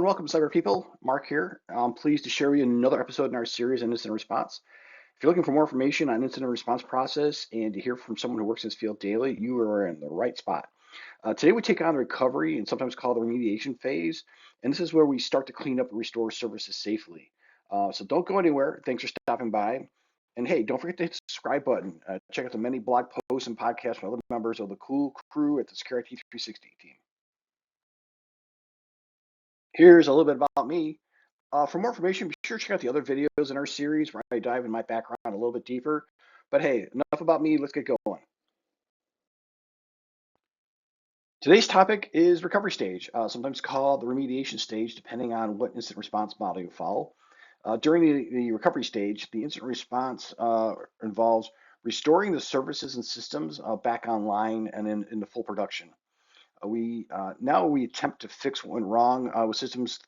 and welcome, cyber people. Mark here. I'm pleased to share with you another episode in our series on incident response. If you're looking for more information on incident response process and to hear from someone who works in this field daily, you are in the right spot. Today we take on the recovery and sometimes called the remediation phase, and this is where we start to clean up and restore services safely. So don't go anywhere. Thanks for stopping by. And hey, don't forget to hit the subscribe button. Check out the many blog posts and podcasts from other members of the cool crew at the Secure IT 360 team. Here's a little bit about me. For more information, be sure to check out the other videos in our series where I dive in my background a little bit deeper. But hey, enough about me. Let's get going. Today's topic is recovery stage, sometimes called the remediation stage, depending on what incident response model you follow. During the recovery stage, the incident response involves restoring the services and systems back online and into full production. We now we attempt to fix what went wrong with systems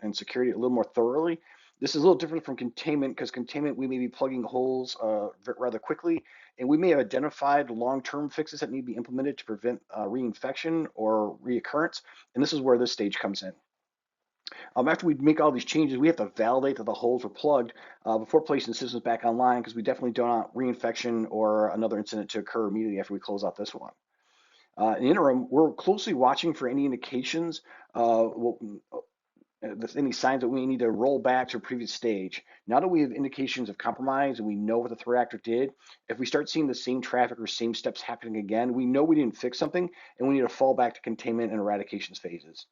and security a little more thoroughly. This is a little different from containment because containment we may be plugging holes rather quickly, and we may have identified long-term fixes that need to be implemented to prevent reinfection or reoccurrence. And this is where this stage comes in. After we make all these changes, we have to validate that the holes were plugged before placing the systems back online because we definitely don't want reinfection or another incident to occur immediately after we close out this one. In the interim, we're closely watching for any indications, any signs that we need to roll back to a previous stage. Now that we have indications of compromise and we know what the threat actor did, if we start seeing the same traffic or same steps happening again, we know we didn't fix something and we need to fall back to containment and eradication phases.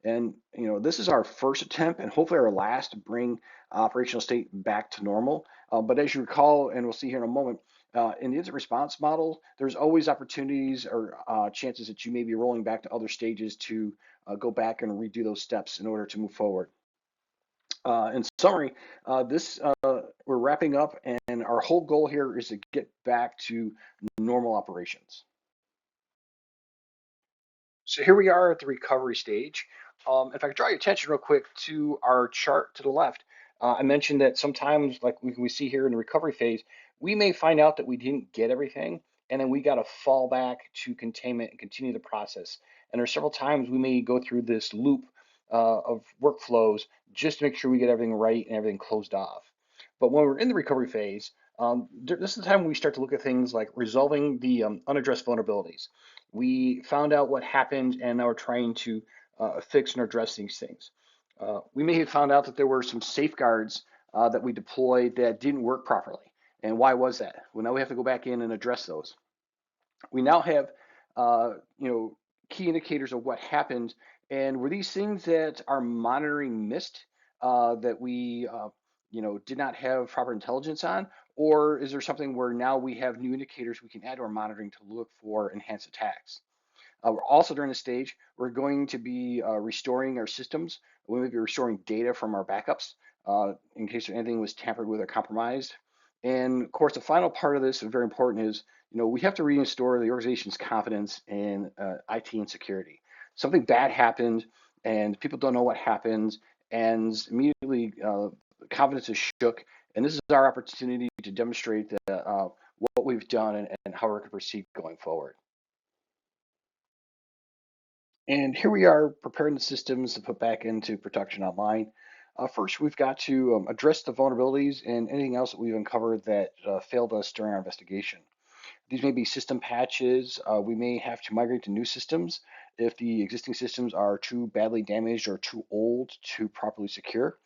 And this is our first attempt and hopefully our last to bring operational state back to normal. But as you recall, and we'll see here in a moment, in the incident response model, there's always opportunities or chances that you may be rolling back to other stages to go back and redo those steps in order to move forward. In summary, we're wrapping up, and our whole goal here is to get back to normal operations. So here we are at the recovery stage. If I could draw your attention real quick to our chart to the left, I mentioned that sometimes, like we see here in the recovery phase, we may find out that we didn't get everything, and then we got to fall back to containment and continue the process. And there's several times we may go through this loop of workflows just to make sure we get everything right and everything closed off. But when we're in the recovery phase, this is the time when we start to look at things like resolving the unaddressed vulnerabilities. We found out what happened and now we're trying to fix and address these things. We may have found out that there were some safeguards that we deployed that didn't work properly. And why was that? Well, now we have to go back in and address those. We now have, key indicators of what happened, and were these things that our monitoring missed that we, did not have proper intelligence on, or is there something where now we have new indicators we can add to our monitoring to look for enhanced attacks? We're also during this stage, we're going to be restoring our systems. We may be restoring data from our backups in case anything was tampered with or compromised. And of course, the final part of this, and very important, is we have to restore the organization's confidence in IT and security. Something bad happened, and people don't know what happened, and immediately confidence is shook. And this is our opportunity to demonstrate that, what we've done and how we're going to proceed going forward. And here we are preparing the systems to put back into production online. First, we've got to address the vulnerabilities and anything else that we've uncovered that failed us during our investigation. These may be system patches. We may have to migrate to new systems if the existing systems are too badly damaged or too old to properly secure.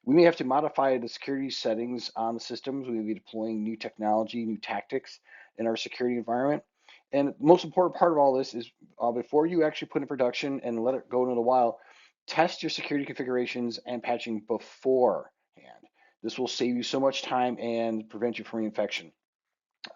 We may have to modify the security settings on the systems. We may be deploying new technology, new tactics in our security environment. And the most important part of all this is before you actually put in production and let it go into the wild, test your security configurations and patching beforehand. This will save you so much time and prevent you from reinfection.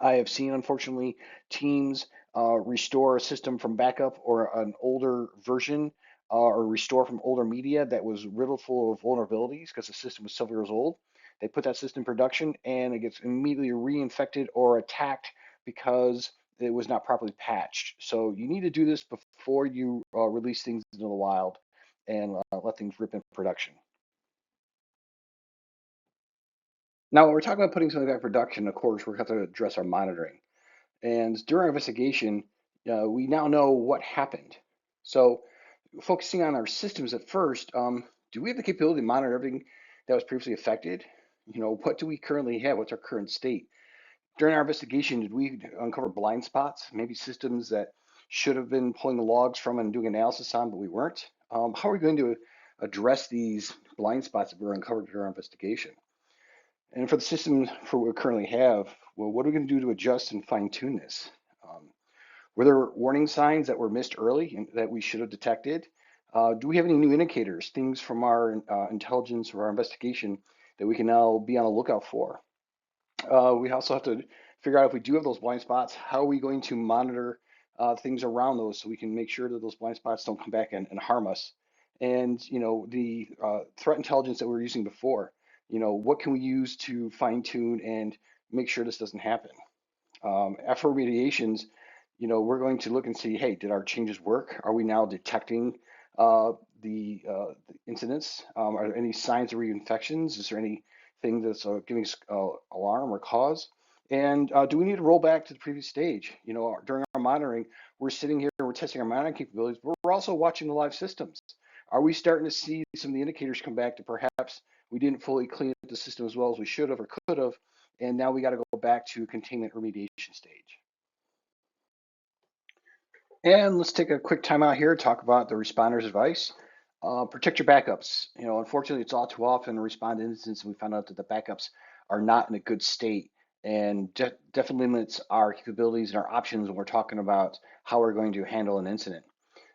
I have seen, unfortunately, teams restore a system from backup or an older version or restore from older media that was riddled full of vulnerabilities because the system was several years old. They put that system in production and it gets immediately reinfected or attacked because it was not properly patched. So you need to do this before you release things into the wild and let things rip in production. Now, when we're talking about putting something back in production, of course, we have to address our monitoring. And during our investigation, we now know what happened. So focusing on our systems at first, Do we have the capability to monitor everything that was previously affected? What do we currently have? What's our current state? During our investigation, did we uncover blind spots, maybe systems that should have been pulling the logs from and doing analysis on, but we weren't? How are we going to address these blind spots that were uncovered during our investigation? And for the system for what we currently have, well, what are we going to do to adjust and fine tune this? Um, were there warning signs that were missed early and that we should have detected? Do we have any new indicators, things from our intelligence or our investigation that we can now be on the lookout for? We also have to figure out if we do have those blind spots, how are we going to monitor things around those so we can make sure that those blind spots don't come back and harm us. And the threat intelligence that we were using before, what can we use to fine tune and make sure this doesn't happen? After remediations, we're going to look and see, hey, did our changes work? Are we now detecting uh, the incidents? Are there any signs of reinfections? Is there anything that's giving us alarm or cause? And do we need to roll back to the previous stage? During our monitoring, we're sitting here, we're testing our monitoring capabilities, but we're also watching the live systems. Are we starting to see some of the indicators come back to perhaps we didn't fully clean up the system as well as we should have or could have, and now we got to go back to containment remediation stage. And let's take a quick time out here to talk about the responder's advice. Protect your backups. Unfortunately, it's all too often to respond to incidents, and we found out that the backups are not in a good state, and definitely limits our capabilities and our options when we're talking about how we're going to handle an incident.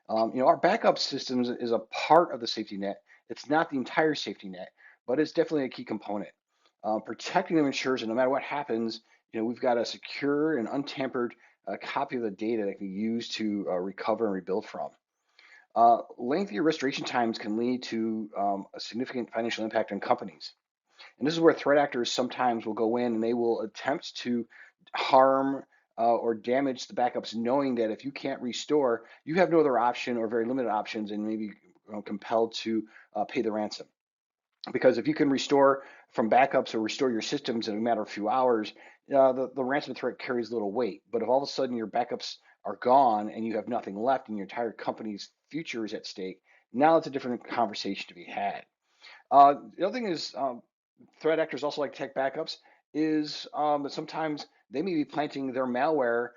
Our backup systems is a part of the safety net. It's not the entire safety net, but it's definitely a key component. Protecting them ensures that no matter what happens, we've got a secure and untampered copy of the data that can be used to recover and rebuild from. Lengthy restoration times can lead to a significant financial impact on companies. And this is where threat actors sometimes will go in and they will attempt to harm or damage the backups, knowing that if you can't restore, you have no other option or very limited options and maybe compelled to pay the ransom. Because if you can restore from backups or restore your systems in a matter of a few hours, the ransom threat carries little weight. But if all of a sudden your backups are gone and you have nothing left and your entire company's future is at stake, now it's a different conversation to be had. The other thing is threat actors also like tech backups is that sometimes they may be planting their malware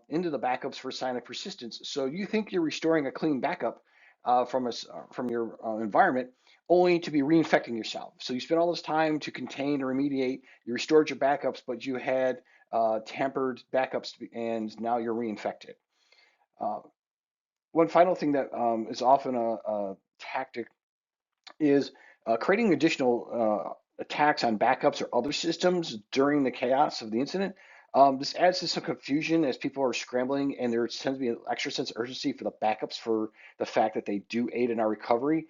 into the backups for a sign of persistence. So you think you're restoring a clean backup from your environment, only to be reinfecting yourself. So you spent all this time to contain or remediate. You restored your backups, but you had tampered backups, and now you're reinfected. Uh, One final thing that is often a tactic is creating additional attacks on backups or other systems during the chaos of the incident. This adds to some confusion as people are scrambling, and there tends to be an extra sense of urgency for the backups for the fact that they do aid in our recovery.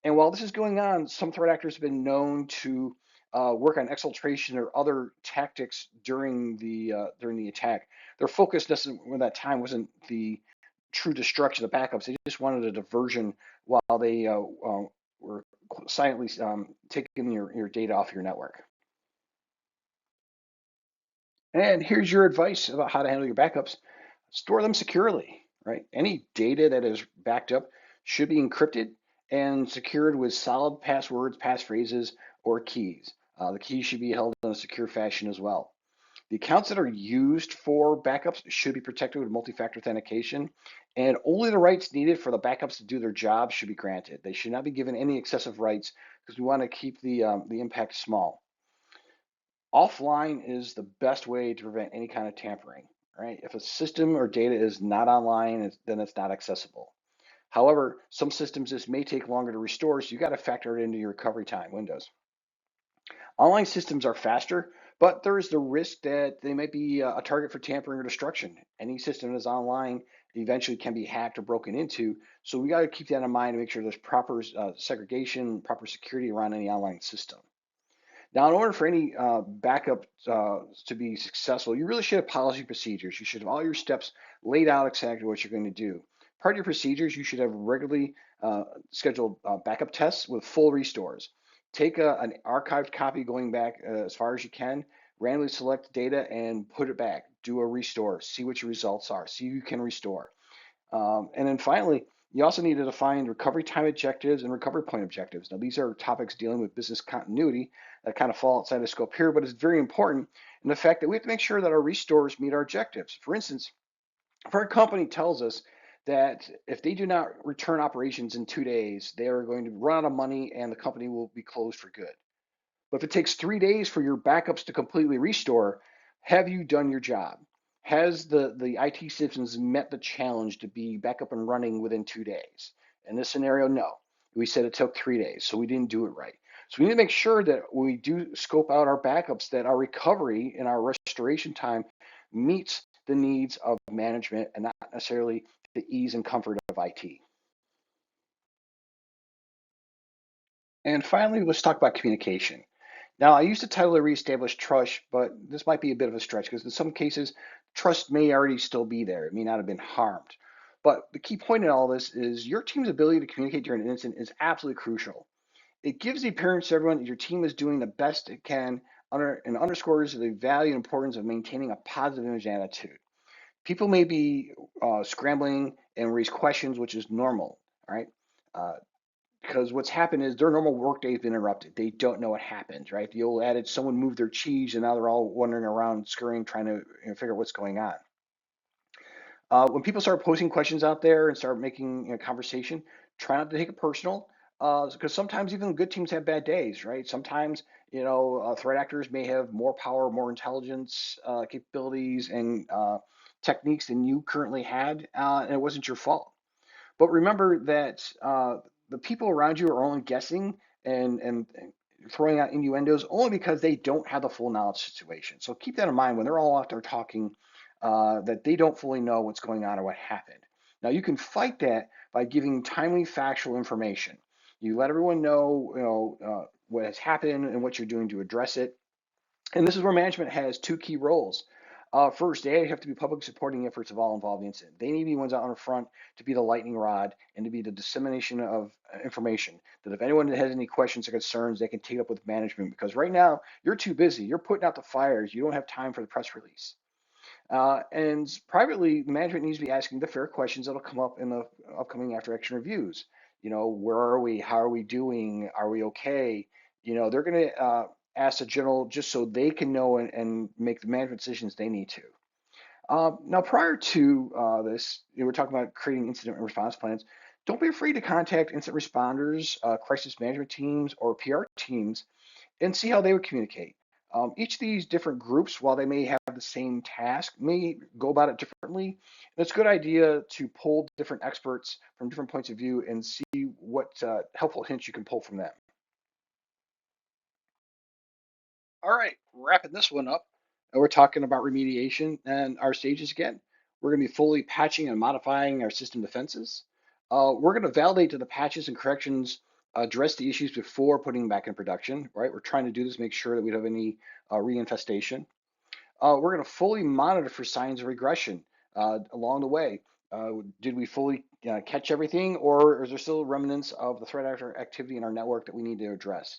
And while this is going on, some threat actors have been known to work on exfiltration or other tactics during the attack. Their focus when that time wasn't the true destruction of the backups. They just wanted a diversion while they were silently taking your data off your network. And here's your advice about how to handle your backups. Store them securely, right? Any data that is backed up should be encrypted and secured with solid passwords, passphrases, or keys. The keys should be held in a secure fashion as well. The accounts that are used for backups should be protected with multi-factor authentication, and only the rights needed for the backups to do their job should be granted. They should not be given any excessive rights because we want to keep the impact small. Offline is the best way to prevent any kind of tampering, right? If a system or data is not online, then it's not accessible. However, some systems this may take longer to restore, so you got to factor it into your recovery time windows. Online systems are faster, but there is the risk that they might be a target for tampering or destruction. Any system that is online eventually can be hacked or broken into, so we got to keep that in mind to make sure there's proper segregation, proper security around any online system. Now, in order for any backup to be successful, you really should have policy procedures. You should have all your steps laid out exactly what you're going to do. Part of your procedures, you should have regularly scheduled backup tests with full restores. Take an archived copy going back as far as you can, randomly select data and put it back. Do a restore, see what your results are, see if you can restore. And then finally, You also need to define recovery time objectives and recovery point objectives. Now, these are topics dealing with business continuity that kind of fall outside the scope here, but it's very important in the fact that we have to make sure that our restores meet our objectives. For instance, if our company tells us that if they do not return operations in 2 days, they are going to run out of money and the company will be closed for good. But if it takes 3 days for your backups to completely restore, have you done your job? Has the IT systems met the challenge to be back up and running within 2 days? In this scenario, no. We said it took 3 days, so we didn't do it right. So we need to make sure that when we do scope out our backups, that our recovery and our restoration time meets the needs of management and not necessarily the ease and comfort of IT. And finally, let's talk about communication. Now, I used the title to reestablish trust, but this might be a bit of a stretch because in some cases, trust may already still be there. It may not have been harmed. But the key point in all this is your team's ability to communicate during an incident is absolutely crucial. It gives the appearance to everyone that your team is doing the best it can and underscores the value and importance of maintaining a positive image and attitude. People may be scrambling and raise questions, which is normal, all right? Uh, because what's happened is their normal workday has been interrupted. They don't know what happened, right? The old adage, someone moved their cheese and now they're all wandering around scurrying, trying to figure out what's going on. When people start posting questions out there and start making conversation, try not to take it personal, because sometimes even good teams have bad days, right? Sometimes threat actors may have more power, more intelligence capabilities, and techniques than you currently had, and it wasn't your fault. But remember that the people around you are only guessing and throwing out innuendos only because they don't have the full knowledge situation. So keep that in mind when they're all out there talking, that they don't fully know what's going on or what happened. Now you can fight that by giving timely, factual information. You let everyone know, what has happened and what you're doing to address it. And this is where management has two key roles. First, they have to be public supporting efforts of all involved in the incident. They need to be ones out in front to be the lightning rod and to be the dissemination of information. That if anyone has any questions or concerns, they can take up with management because right now you're too busy. You're putting out the fires. You don't have time for the press release. And privately, management needs to be asking the fair questions that'll come up in the upcoming after action reviews. Where are we? How are we doing? Are we okay? They're going to ask the general just so they can know and make the management decisions they need to. Now, prior to this, we're talking about creating incident response plans. Don't be afraid to contact incident responders, crisis management teams, or PR teams and see how they would communicate. Each of these different groups, while they may have the same task, may go about it differently. And it's a good idea to pull different experts from different points of view and see what helpful hints you can pull from them. All right, wrapping this one up, we're talking about remediation and our stages again. We're going to be fully patching and modifying our system defenses. We're going to validate that the patches and corrections address the issues before putting them back in production, right? We're trying to do this, make sure that we don't have any reinfestation. We're going to fully monitor for signs of regression along the way. Did we fully catch everything, or is there still remnants of the threat actor activity in our network that we need to address?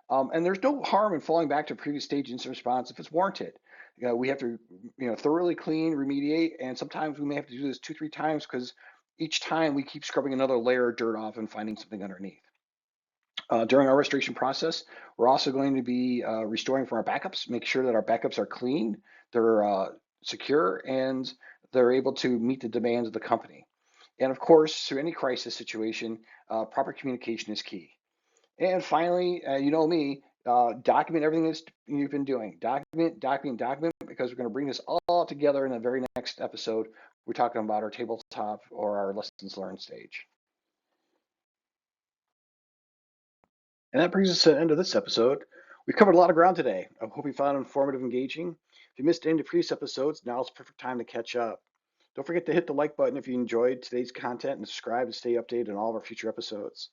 And there's no harm in falling back to a previous stage incident response if it's warranted. We have to, thoroughly clean, remediate, and sometimes we may have to do this 2, 3 times because each time we keep scrubbing another layer of dirt off and finding something underneath. During our restoration process, we're also going to be restoring from our backups, make sure that our backups are clean, they're secure, and they're able to meet the demands of the company. And of course, through any crisis situation, proper communication is key. And finally, you know me, document everything that you've been doing. Document, document, document, because we're going to bring this all together in the very next episode. We're talking about our tabletop or our lessons learned stage. And that brings us to the end of this episode. We've covered a lot of ground today. I hope you found it informative and engaging. If you missed any of the previous episodes, now is the perfect time to catch up. Don't forget to hit the like button if you enjoyed today's content and subscribe to stay updated on all of our future episodes.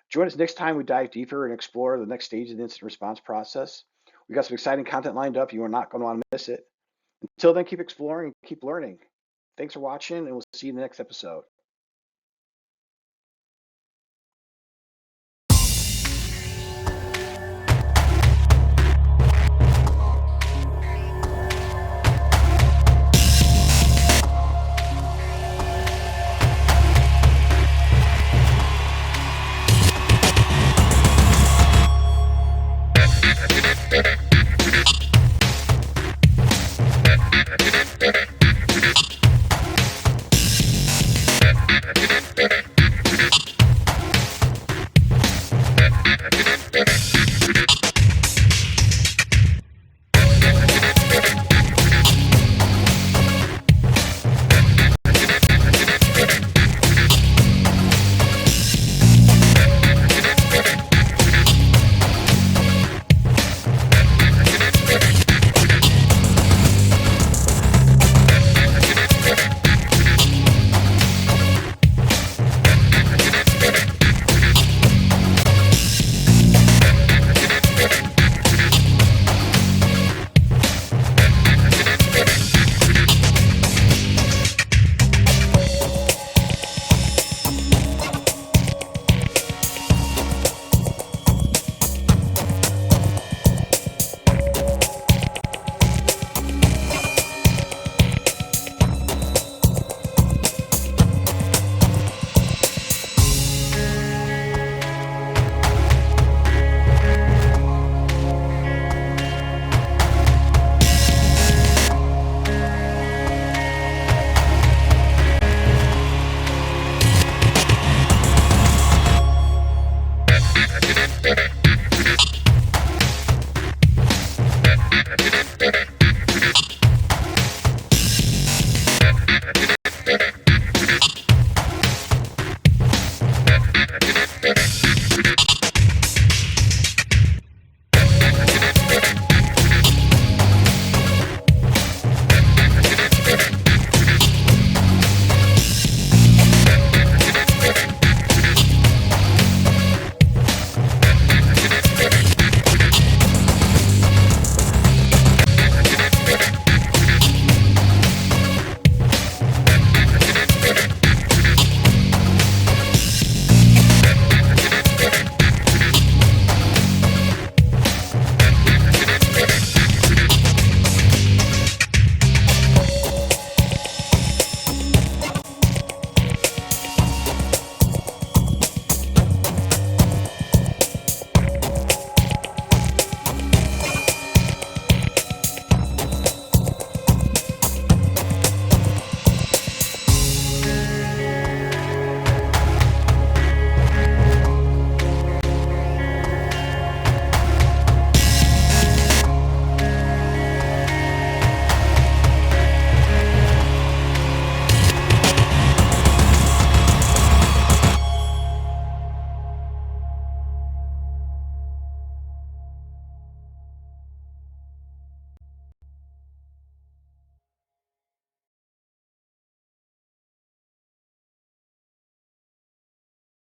Join us next time we dive deeper and explore the next stage of the incident response process. We've got some exciting content lined up. You are not going to want to miss it. Until then, keep exploring and keep learning. Thanks for watching, and we'll see you in the next episode.